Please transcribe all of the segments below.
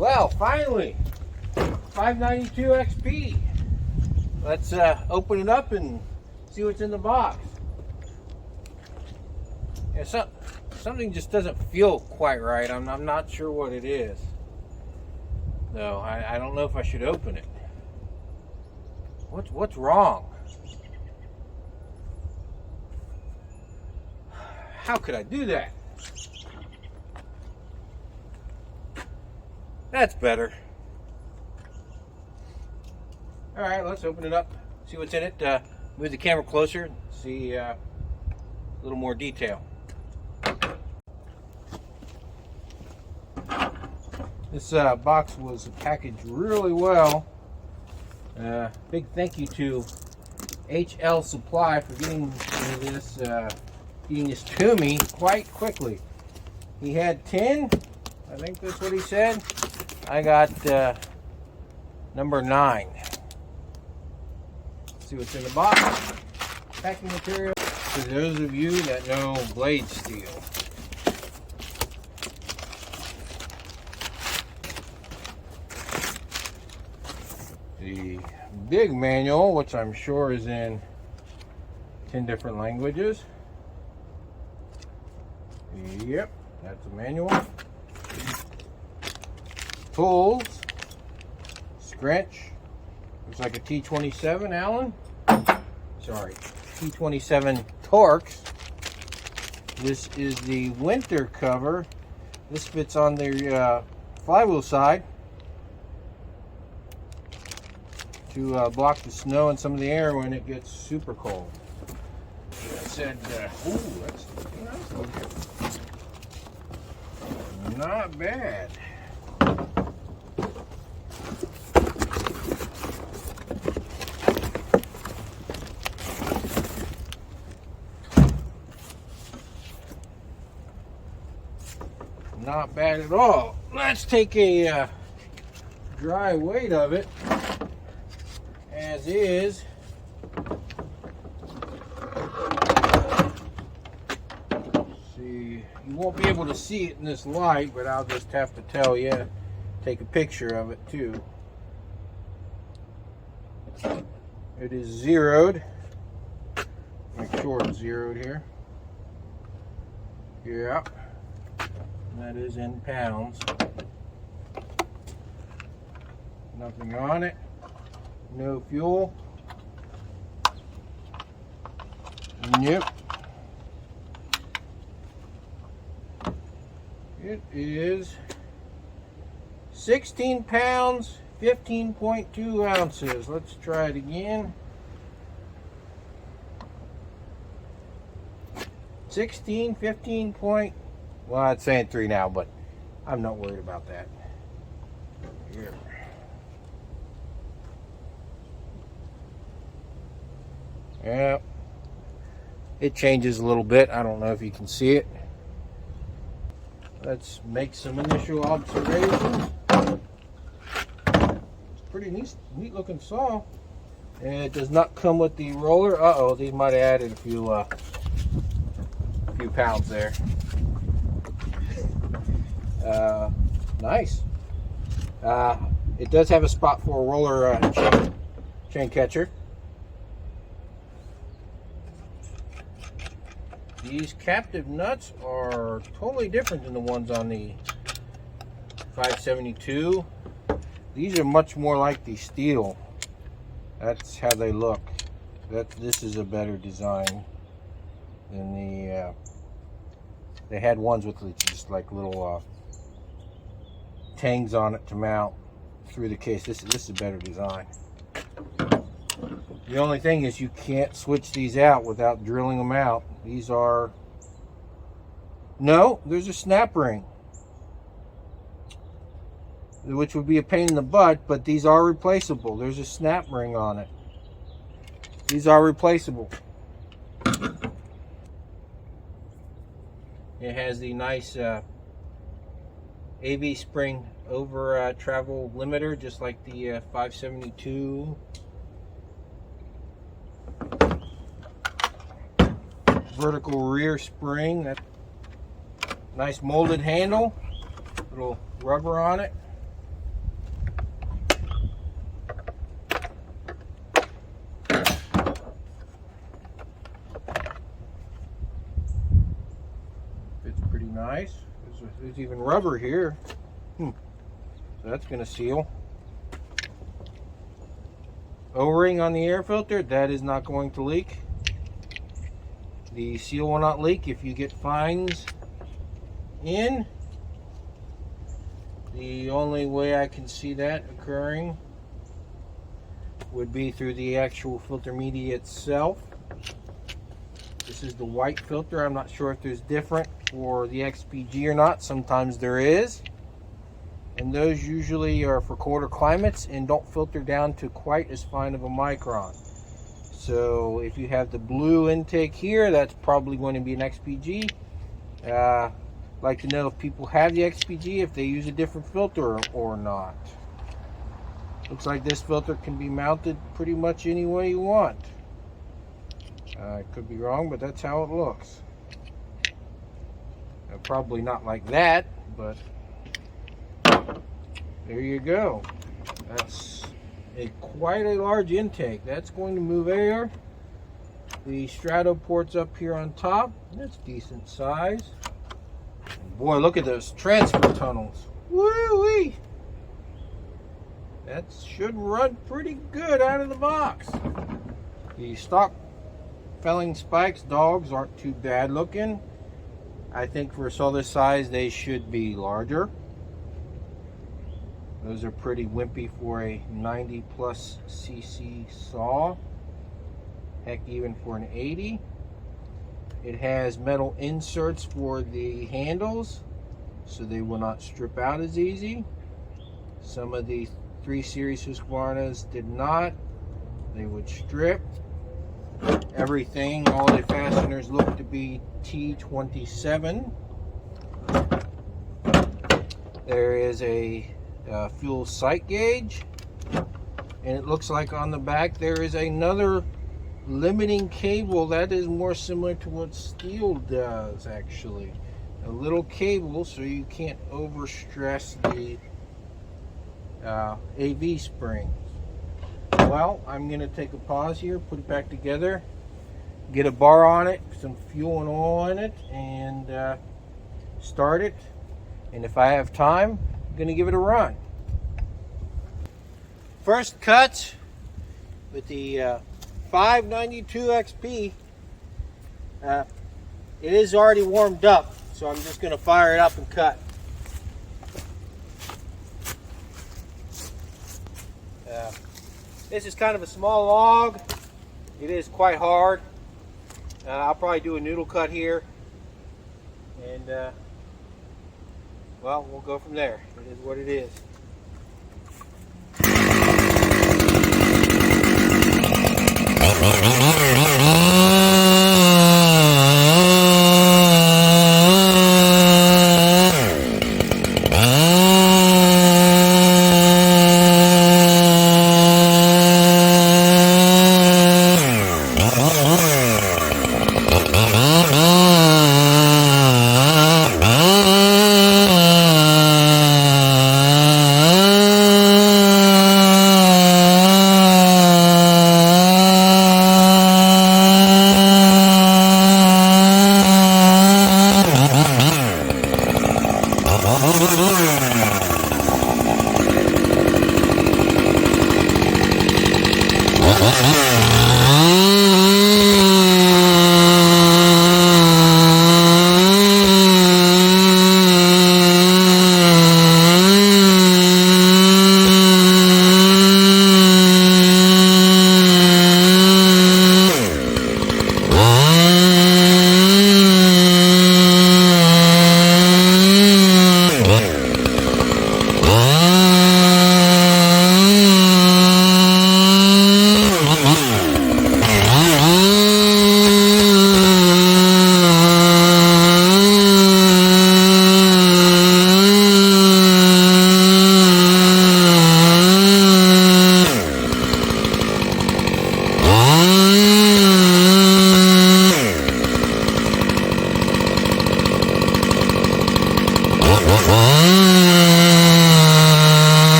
Well, finally, 592 XP. Let's open it up and see what's in the box. Yeah, something just doesn't feel quite right. I'm not sure what it is. No, I don't know if I should open it. What's wrong? How could I do that? That's better. All right, let's open it up, see what's in it. Move the camera closer, see a little more detail. This box was packaged really well. Big thank you to HL Supply for getting this to me quite quickly. He had 10, I think that's what he said. I got number 9. Let's see what's in the box. Packing material. For those of you that know blade steel. The big manual, which I'm sure is in 10 different languages. Yep, that's a manual. Tools, scratch, looks like a T27 Allen. Sorry, T27 Torx. This is the winter cover. This fits on the flywheel side to block the snow and some of the air when it gets super cold. I said, ooh, that's nice looking. Not bad. Not bad at all. Let's take a dry weight of it as is. See, you won't be able to see it in this light, but I'll just have to tell you, take a picture of it too. It is zeroed. Make sure it's zeroed here. Yeah. That is in pounds. Nothing on it. No fuel. Nope. It is 16 pounds, 15.2 ounces. Let's try it again. 16, 15 point. Well, it's saying 3 now, but I'm not worried about that. Here. Yeah. It changes a little bit. I don't know if you can see it. Let's make some initial observations. It's pretty neat looking saw. And it does not come with the roller. Uh-oh, these might have added a few pounds there. Nice. It does have a spot for a roller chain catcher. These captive nuts are totally different than the ones on the 572. These are much more like the steel. That's how they look. This is a better design than the. They had ones with just like little tangs on it to mount through the case. This is a better design. The only thing is you can't switch these out without drilling them out. These are... No, there's a snap ring, which would be a pain in the butt, but these are replaceable. There's a snap ring on it. These are replaceable. It has the nice AV spring over travel limiter, just like the 572. Vertical rear spring. That nice molded handle. Little rubber on it. nice. There's even rubber here. So that's going to seal. O-ring on the air filter, that is not going to leak. The seal will not leak if you get fines in. The only way I can see that occurring would be through the actual filter media itself. This is the white filter. I'm not sure if there's different for the XPG or not. Sometimes there is. And those usually are for colder climates and don't filter down to quite as fine of a micron. So if you have the blue intake here, that's probably going to be an XPG. Like to know if people have the XPG, if they use a different filter or not. Looks like this filter can be mounted pretty much any way you want. I could be wrong, but that's how it looks. Probably not like that, but there you go. That's quite a large intake. That's going to move air. The strato port's up here on top. That's decent size. Boy, look at those transfer tunnels. Woo-wee! That should run pretty good out of the box. The stock felling spikes, dogs, aren't too bad looking. I think for a saw this size, they should be larger. Those are pretty wimpy for a 90 plus cc saw. Heck, even for an 80. It has metal inserts for the handles, so they will not strip out as easy. Some of the 3 Series Husqvarnas did not. They would strip. Everything, all the fasteners look to be T27. There is a fuel sight gauge, and it looks like on the back there is another limiting cable that is more similar to what steel does, actually. A little cable so you can't overstress the AV springs. Well, I'm going to take a pause here, put it back together, get a bar on it, some fuel and oil in it, and start it. And if I have time, I'm going to give it a run. First cut with the 592 XP. It is already warmed up, so I'm just going to fire it up and cut. This is kind of a small log. It is quite hard. I'll probably do a noodle cut here, and well, we'll go from there. It is what it is.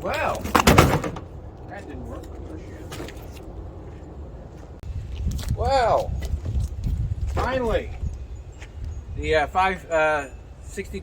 Well, that didn't work. Well, finally, the 560